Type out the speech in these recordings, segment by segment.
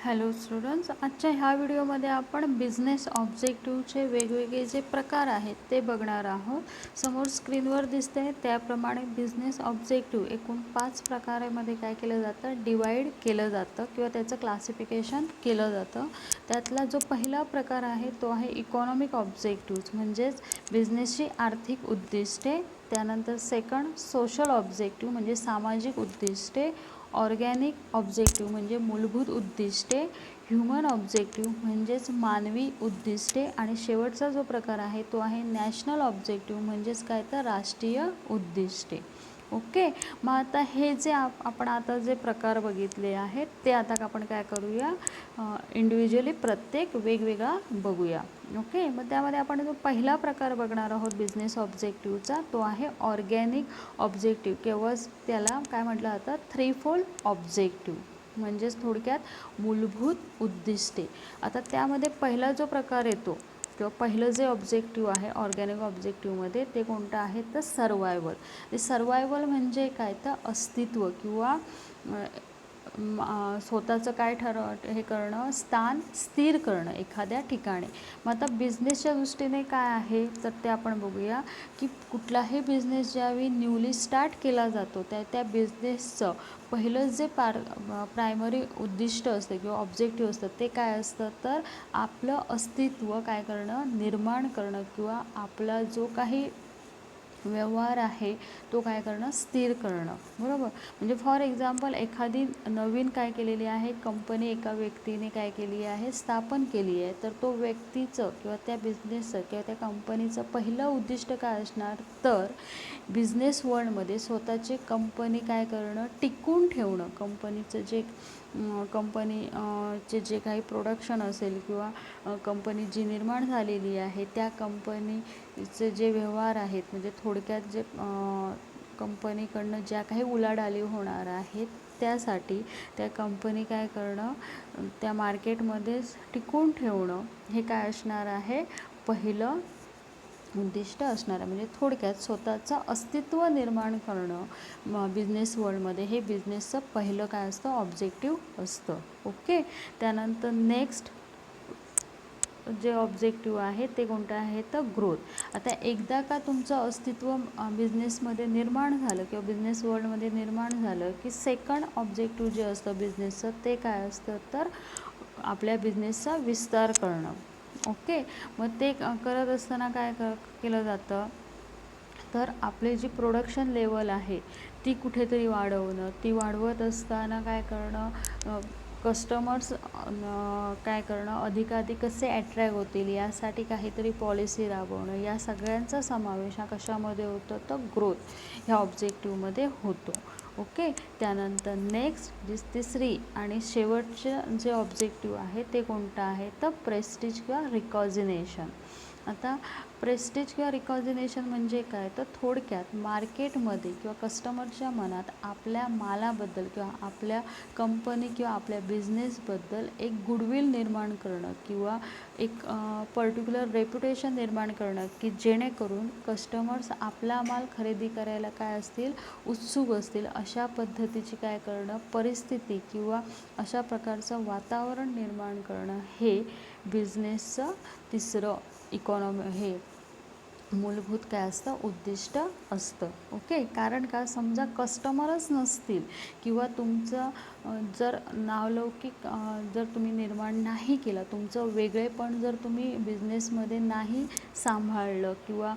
Hello students, आजच्या ह्या व्हिडिओमध्ये आपण बिझनेस ऑब्जेक्टिव्हचे वेगवेगळे जे प्रकार आहेत ते बघणार आहोत। समोर स्क्रीनवर दिसते आहे त्याप्रमाणे बिझनेस ऑब्जेक्टिव्ह एकूण 5 प्रकारामध्ये काय केलं जातं, डिवाइड केलं जातं किंवा त्याचं क्लासिफिकेशन केलं जातं। त्यातला जो पहिला प्रकार आहे तो आहे इकॉनॉमिक ऑब्जेक्टिव्ह, म्हणजेच बिझनेसची आर्थिक उद्दिष्टे। त्यानंतर सेकंड सोशल ऑब्जेक्टिव्ह म्हणजे सामाजिक उद्दिष्टे, ऑर्गॅनिक ऑब्जेक्टिव्ह म्हणजे मूलभूत उद्दिष्टे, ह्युमन ऑब्जेक्टिव्ह म्हणजेच मानवी उद्दिष्टे आणि शेवटचा जो प्रकार आहे तो आहे नॅशनल ऑब्जेक्टिव्ह म्हणजेच काय तर राष्ट्रीय उद्दिष्टे। ओके, मग आता हे जे आपण आता जे प्रकार बघितले आहेत ते आता आपण काय करूया, इंडिव्हिज्युअली प्रत्येक वेगवेगळा बघूया। ओके, मग त्यामध्ये आपण जो पहिला प्रकार बघणार आहोत बिझनेस ऑब्जेक्टिव्हचा तो आहे ऑर्गॅनिक ऑब्जेक्टिव्ह किंवा त्याला काय म्हटलं जातं, थ्रीफोल्ड ऑब्जेक्टिव्ह म्हणजेच थोडक्यात मूलभूत उद्दिष्टे। आता त्यामध्ये पहिला जो प्रकार येतो किंवा पहिलं जे ऑब्जेक्टिव्ह आहे ऑर्गॅनिक ऑब्जेक्टिव्हमध्ये ते कोणतं आहे तर सर्वायवल। ते सर्वायवल म्हणजे काय तर अस्तित्व किंवा स्वतःचं काय हे करणं, स्थान स्थिर करणं एखाद्या ठिकाणी। मग आता बिझनेसच्या दृष्टीने काय आहे तर ते आपण बघूया की कुठलाही बिझनेस ज्यावेळी न्यूली स्टार्ट केला जातो त्या बिझनेसचं पहिलं जे प्रायमरी उद्दिष्ट असतं किंवा ऑब्जेक्टिव्ह असतं ते काय असतं तर आपलं अस्तित्व काय करणं, निर्माण करणं किंवा आपला जो काही व्यवहार आहे तो काय करणं, स्थिर करणं। बरोबर, म्हणजे फॉर एक्झाम्पल एखादी नवीन काय केलेली आहे कंपनी एका व्यक्तीने काय केली आहे, स्थापन केली आहे, तर तो व्यक्तीचं किंवा त्या बिझनेसचं किंवा त्या कंपनीचं पहिलं उद्दिष्ट काय असणार तर बिझनेस वर्ल्डमध्ये स्वतःची कंपनी काय करणं, टिकून ठेवणं। कंपनीचं जे कंपनीचे जे काही प्रोडक्शन असेल किंवा कंपनी जी निर्माण झालेली आहे त्या कंपनीचे जे व्यवहार आहेत म्हणजे थोडक्यात जे कंपनीकडनं ज्या काही उलाढाली होणार आहेत त्यासाठी त्या कंपनी काय करणं, त्या मार्केटमध्ये टिकून ठेवणं हे काय असणार आहे, पहिलं उद्दिष्ट असणार आहे। म्हणजे थोडक्यात स्वतःचं अस्तित्व निर्माण करणं बिझनेस वर्ल्डमध्ये हे बिझनेसचं पहिलं काय असतं, ऑब्जेक्टिव्ह असतं। ओके, त्यानंतर नेक्स्ट जे ऑब्जेक्टिव्ह आहे ते कोणतं आहे तर ग्रोथ। आता एकदा का तुमचं अस्तित्व बिझनेसमध्ये निर्माण झालं किंवा बिझनेस वर्ल्डमध्ये निर्माण झालं की सेकंड ऑब्जेक्टिव्ह जे असतं बिझनेसचं ते काय असतं तर आपल्या बिझनेसचा विस्तार करणं। ओके, मग ते करत असताना काय केलं जातं तर आपले जी प्रोडक्शन लेवल आहे ती कुठेतरी वाढवणं, ती वाढवत असताना काय करणं, कस्टमर्स काय करणं, अधिकाधिक कसे ॲट्रॅक्ट होतील यासाठी काहीतरी पॉलिसी राबवणं, या सगळ्यांचा समावेश हा कशामध्ये होतो तर ग्रोथ ह्या ऑब्जेक्टिव्हमध्ये होतो। ओके, त्यानंतर नेक्स्ट जी तिसरी आणि शेवटचे जे ऑब्जेक्टिव्ह आहे ते कोणतं आहे तर प्रेस्टिज किंवा रिकॉग्निशन। आता प्रेस्टिज किंवा रिकॉग्निशन म्हणजे काय तर थोडक्यात मार्केटमध्ये किंवा कस्टमरच्या मनात आपल्या मालाबद्दल किंवा आपल्या कंपनी किंवा आपल्या बिझनेसबद्दल एक गुडविल निर्माण करणं किंवा एक पर्टिक्युलर रेप्युटेशन निर्माण करणं की जेणेकरून कस्टमर्स आपला माल खरेदी करायला काय असतील, उत्सुक असतील, अशा पद्धतीची काय करणं, परिस्थिती किंवा अशा प्रकारचं वातावरण निर्माण करणं हे बिझनेसचं तिसरं हे मूलभूत काय असतं, उद्दिष्ट असतं। ओके, कारण का समजा कस्टमरच नसतील किंवा तुमचं जर नावलौकिक जर तुम्ही निर्माण नाही केला, तुमचं वेगळेपण जर तुम्ही बिझनेसमध्ये नाही सांभाळलं किंवा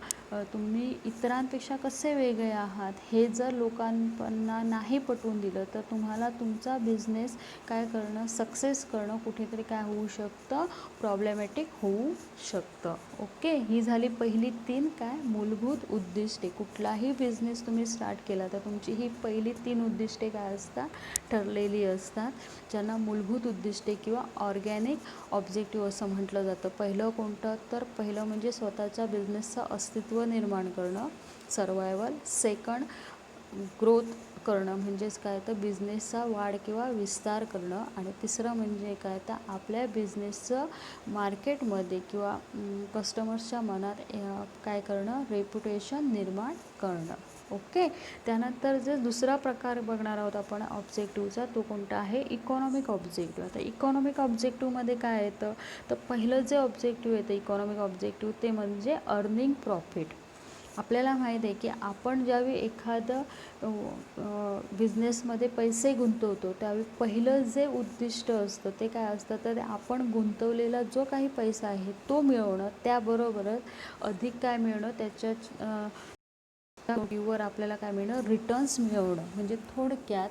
तुम्ही इतरांपेक्षा कसे वेगळे आहात हे जर लोकांना नाही पटवून दिलं तर तुम्हाला तुमचा बिझनेस काय करणं, सक्सेस करणं कुठेतरी काय होऊ शकतं, प्रॉब्लेमॅटिक होऊ शकतं। ओके, ही झाली पहिली 3 काय मूलभूत उद्दिष्टे। कुठलाही बिझनेस तुम्ही स्टार्ट केला तर तुमची ही पहिली 3 उद्दिष्टे काय असतात, ठरलेली असतात, ज्यांना मूलभूत उद्दिष्टे किंवा ऑर्गॅनिक ऑब्जेक्टिव्ह असं म्हटलं जातं। पहिलं कोणतं तर पहिलं म्हणजे स्वतःच्या बिझनेसचं अस्तित्व निर्माण करणं, सर्वायवल। सेकंड ग्रोथ करणं म्हणजेच काय तर बिझनेसचा वाढ किंवा विस्तार करणं आणि तिसरं म्हणजे काय तर आपल्या बिझनेसचं मार्केटमध्ये किंवा कस्टमर्सच्या मनात काय करणं, रेप्युटेशन निर्माण करणं। ओके. त्यानंतर जे दुसरा प्रकार बघणार आहोत आपण ऑब्जेक्टिव्हचा, तो कोणता आहे, इकॉनॉमिक ऑब्जेक्टिव्ह. आता इकॉनॉमिक ऑब्जेक्टिव्हमध्ये काय येतं, तर पहिलं जे ऑब्जेक्टिव्ह येतं इकॉनॉमिक ऑब्जेक्टिव्ह ते म्हणजे अर्निंग प्रॉफिट. आपल्याला माहीत आहे की आपण ज्यावेळी एखादं बिझनेसमध्ये पैसे गुंतवतो त्यावेळी पहिलं जे उद्दिष्ट असतं ते काय असतं, तर आपण गुंतवलेला जो काही पैसा आहे तो मिळवणं, त्याबरोबरच अधिक काय मिळणं, त्याच्या वर आपल्याला काय मिळणं, रिटर्न्स मिळवणं. म्हणजे थोडक्यात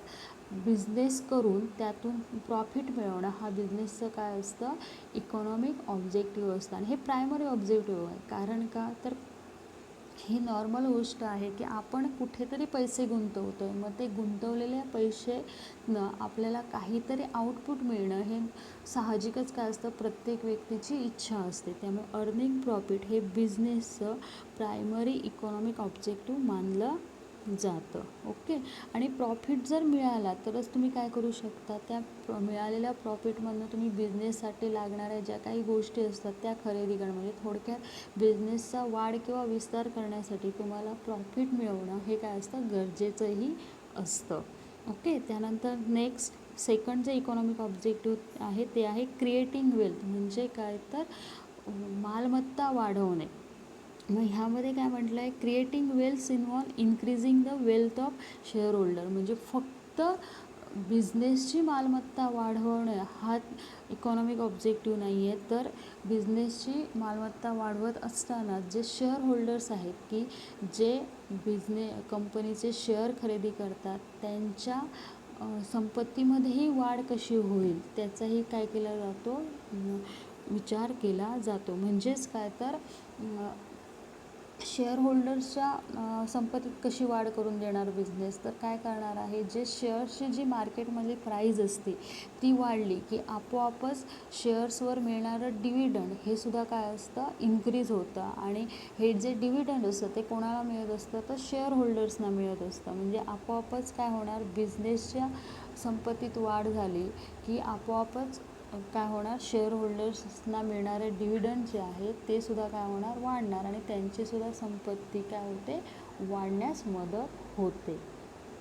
बिझनेस करून त्यातून प्रॉफिट मिळवणं हा बिझनेसचं काय असतं, इकॉनॉमिक ऑब्जेक्टिव्ह असतं. आणि हे प्रायमरी ऑब्जेक्टिव्ह आहे. कारण का, तर ही नॉर्मल गोष्ट आहे की आपण कुठेतरी पैसे गुंतवतो आहे, मग ते गुंतवलेले पैसे आपल्याला काहीतरी आउटपुट मिळणं हे साहजिकच काय असतं, प्रत्येक व्यक्तीची इच्छा असते. त्यामुळे अर्निंग प्रॉफिट हे बिझनेसचं प्रायमरी इकॉनॉमिक ऑब्जेक्टिव्ह मानलं जातं. ओके. आणि प्रॉफिट जर मिळाला तरच तुम्ही काय करू शकता, त्या मिळालेल्या प्रॉफिटमधनं तुम्ही बिझनेससाठी लागणाऱ्या ज्या काही गोष्टी असतात त्या खरेदी करणं. म्हणजे थोडक्यात बिझनेसचा वाढ किंवा विस्तार करण्यासाठी तुम्हाला प्रॉफिट मिळवणं हे काय असतं, गरजेचंही असतं. ओके. त्यानंतर नेक्स्ट सेकंड जे इकॉनॉमिक ऑब्जेक्टिव्ह आहे ते आहे क्रिएटिंग वेल्थ. म्हणजे काय, तर मालमत्ता वाढवणे. मग ह्यामध्ये काय म्हटलं आहे, creating wealth involve increasing the wealth of share holder. म्हणजे फक्त बिझनेसची मालमत्ता वाढवणं हा इकॉनॉमिक ऑब्जेक्टिव्ह नाही आहे, तर बिझनेसची मालमत्ता वाढवत असताना जे शेअर होल्डर्स आहेत की जे कंपनीचे शेअर खरेदी करतात त्यांच्या संपत्तीमध्येही वाढ कशी होईल त्याचाही काय केला जातो, विचार केला जातो. म्हणजेच काय, तर शेअर होल्डर्सच्या संपत्तीत कशी वाढ करून देणार बिझनेस, तर काय करणार आहे, जे शेअर्सची जी मार्केटमधली प्राईज असते ती वाढली की आपोआपच शेअर्सवर मिळणारं डिव्हिडंड हे सुद्धा काय असतं, इन्क्रीज होतं. आणि हे जे डिव्हिडंड असतं ते कोणाला मिळत असतं, तर शेअर होल्डर्सना मिळत असतं. म्हणजे आपोआपच काय होणार, बिझनेसच्या संपत्तीत वाढ झाली की आपोआपच काय होणार, शेअर होल्डर्सना मिळणारे डिव्हिडंड जे आहे ते सुद्धा काय होणार, वाढणार. आणि त्यांचीसुद्धा संपत्ती काय होते, वाढण्यास मदत होते.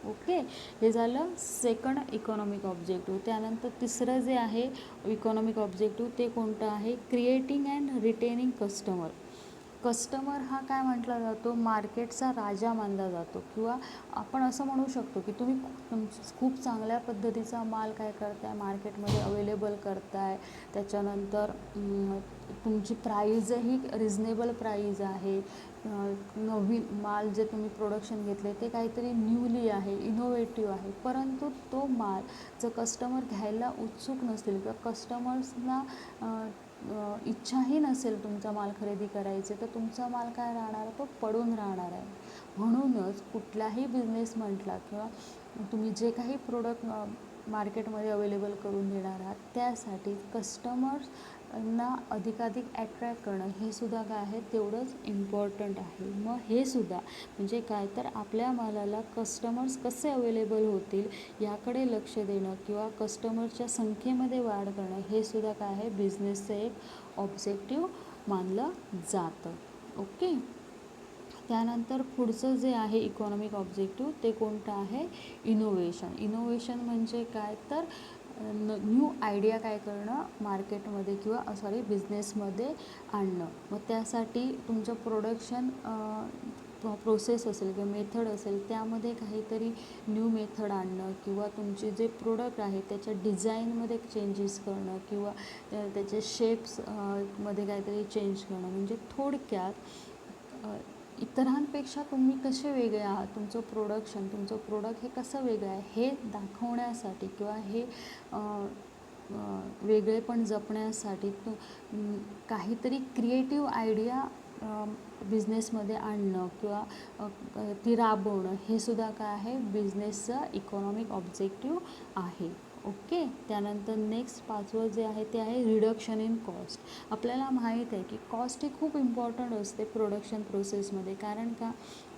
ओके. हे झालं सेकंड इकॉनॉमिक ऑब्जेक्टिव्ह. त्यानंतर तिसरं जे आहे इकॉनॉमिक ऑब्जेक्टिव्ह ते कोणतं आहे, creating and retaining customer. Customer हा काय म्हटला जातो, मार्केटचा राजा मानला जातो. किंवा आपण असं म्हणू शकतो की तुम्ही खूप चांगल्या पद्धतीचा माल काय करताय, मार्केटमध्ये अवेलेबल करताय. त्याच्यानंतर तुमची प्राईजही रिजनेबल प्राईज आहे. नवीन माल जे तुम्ही प्रोडक्शन घेतले ते काहीतरी न्यूली आहे, इनोव्हेटिव्ह आहे. परंतु तो माल जर कस्टमर घ्यायला उत्सुक नसतील किंवा कस्टमर्सना इच्छाही नसेल तुमचा माल खरेदी करायचे, तर तुमचा माल काय राहणार, तो पडून राहणार आहे. म्हणूनच कुठलाही बिझनेस म्हटला किंवा तुम्ही जे काही प्रोडक्ट मार्केटमध्ये अवेलेबल करून देणार आहात त्यासाठी कस्टमर्सना अधिकाधिक ॲट्रॅक्ट करणं हे सुद्धा काय आहे, तेवढंच इम्पॉर्टंट आहे. मग हे सुद्धा म्हणजे काय, तर आपल्या मालाला कस्टमर्स कसे अवेलेबल होतील याकडे लक्ष देणं किंवा कस्टमर्सच्या संख्येमध्ये वाढ करणं हे सुद्धा काय आहे, बिझनेसचं एक ऑब्जेक्टिव्ह मानलं जातं. ओके. त्यानंतर पुढचं जे आहे इकॉनॉमिक ऑब्जेक्टिव्ह ते कोणतं आहे, इनोव्हेशन. इनोव्हेशन म्हणजे काय, तर न्यू आयडिया काय करणं, मार्केटमध्ये किंवा बिझनेसमध्ये आणणं. मग त्यासाठी तुमचं प्रोडक्शन प्रोसेस असेल किंवा मेथड असेल त्यामध्ये काहीतरी न्यू मेथड आणणं किंवा तुमचे जे प्रोडक्ट आहे त्याच्या डिझाईनमध्ये चेंजेस करणं किंवा त्याचे शेप्स मध्ये काहीतरी चेंज करणं. म्हणजे थोडक्यात इतरांपेक्षा तुम्ही कसे वेगळे आहात, तुमचं प्रोडक्ट हे कसं वेगळं आहे हे दाखवण्यासाठी किंवा हे वेगळेपण जपण्यासाठी काहीतरी क्रिएटिव्ह आयडिया बिझनेसमध्ये आणणं किंवा ती राबवणं हे सुद्धा काय आहे, बिझनेसचं इकॉनॉमिक ऑब्जेक्टिव्ह आहे. ओके. त्यानंतर नेक्स्ट पाचवं जे आहे ते आहे रिडक्शन इन कॉस्ट. आपल्याला माहीत आहे की कॉस्ट ही खूप इम्पॉर्टंट असते प्रोडक्शन प्रोसेसमध्ये. कारण का,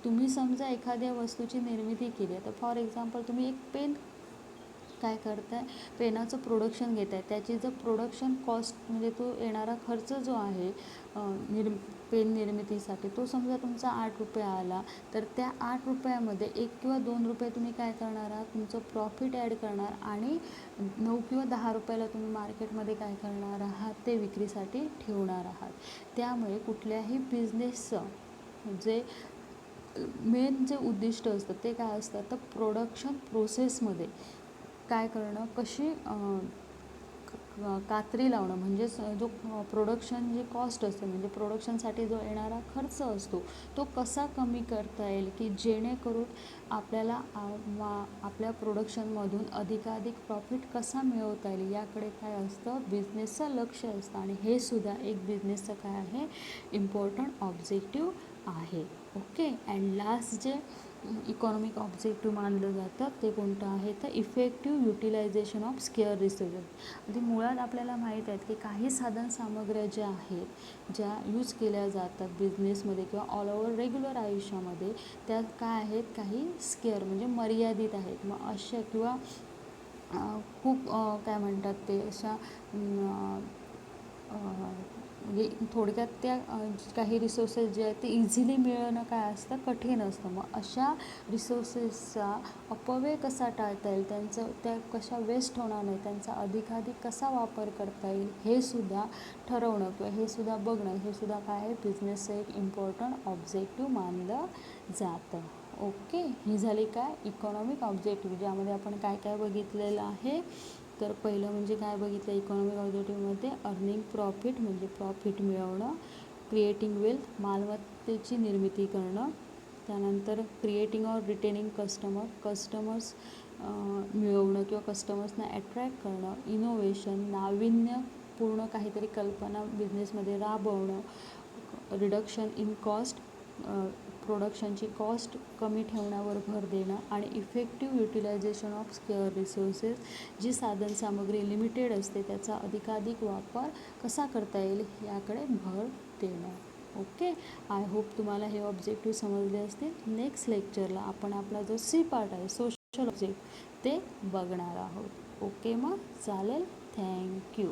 तुम्ही समजा एखाद्या वस्तूची निर्मिती केली आहे, तर फॉर एक्झाम्पल तुम्ही एक पेन काय करताय, पेनाचं प्रोडक्शन घेत आहे, त्याची जर प्रोडक्शन कॉस्ट म्हणजे तो येणारा खर्च जो आहे पेन निर्मितीसाठी, तो समजा तुमचा 8 रुपये आला, तर त्या 8 रुपयामध्ये 1 किंवा 2 रुपये तुम्ही काय करणार आहात, तुमचं प्रॉफिट ॲड करणार आणि 9 किंवा 10 रुपयाला तुम्ही मार्केटमध्ये काय करणार आहात, ते विक्रीसाठी ठेवणार आहात. त्यामुळे कुठल्याही बिझनेसचं जे मेन जे उद्दिष्ट असतं ते काय असतं, तर प्रोडक्शन प्रोसेसमध्ये काय करणं, कशी कात्री लावणं, म्हणजेच जो प्रोडक्शन जे कॉस्ट असते, म्हणजे प्रोडक्शनसाठी जो येणारा खर्च असतो तो कसा कमी करता येईल, की जेणेकरून आपल्याला आपल्या प्रोडक्शनमधून अधिकाधिक प्रॉफिट कसा मिळवता येईल, याकडे काय असतं, बिझनेसचं लक्ष असतं. आणि हे सुद्धा एक बिझनेसचं काय आहे, इम्पॉर्टंट ऑब्जेक्टिव्ह आहे. ओके. अँड लास्ट जे इकॉनॉमिक ऑब्जेक्टिव्ह मानलं जातं ते कोणतं आहे, तर effective utilisation of scarce resources. म्हणजे मुळात आपल्याला माहीत आहेत की काही साधनसामग्र्या ज्या आहेत, ज्या यूज केल्या जातात बिझनेसमध्ये किंवा ऑल ओव्हर रेग्युलर आयुष्यामध्ये, त्या काय आहेत, काही स्केअर म्हणजे मर्यादित आहेत. मग अशा किंवा खूप काय म्हणतात ते, अशा म्हणजे थोडक्यात त्या काही रिसोर्सेस जे आहेत ते इझिली मिळणं काय असतं, कठीण असतं. मग अशा रिसोर्सेसचा अपव्यय कसा टाळता येईल, त्या कशा वेस्ट होणार नाही, त्यांचा अधिकाधिक कसा वापर करता येईल, हे सुद्धा ठरवणं किंवा हे सुद्धा बघणं, हे सुद्धा काय आहे, बिझनेसचं एक इम्पॉर्टंट ऑब्जेक्टिव्ह मानलं जातं. ओके. ही झाली काय, इकॉनॉमिक ऑब्जेक्टिव्ह, ज्यामध्ये आपण काय काय बघितलेलं आहे. तर पहिलं म्हणजे काय बघितलं इकॉनॉमिक ऑब्जेक्टिव्हमध्ये, अर्निंग प्रॉफिट म्हणजे प्रॉफिट मिळवणं, क्रिएटिंग वेल्थ मालमत्तेची निर्मिती करणं, त्यानंतर क्रिएटिंग ऑर रिटेनिंग कस्टमर्स मिळवणं किंवा कस्टमर्सना अट्रॅक्ट करणं, इनोव्हेशन नाविन्यपूर्ण काहीतरी कल्पना बिझनेसमध्ये राबवणं, रिडक्शन इन कॉस्ट प्रोडक्शनची कॉस्ट कमी ठेवण्यावर भर देणं, आणि effective utilisation of scarce resources, जी साधनसामग्री लिमिटेड असते त्याचा अधिकाधिक वापर कसा करता येईल याकडे भर देणं. ओके. आय होप तुम्हाला हे ऑब्जेक्टिव्ह समजले असतील. नेक्स्ट लेक्चरला आपण आपला जो सी पार्ट आहे, सोशल ऑब्जेक्ट, ते बघणार आहोत. ओके, मग चालेल. थँक्यू.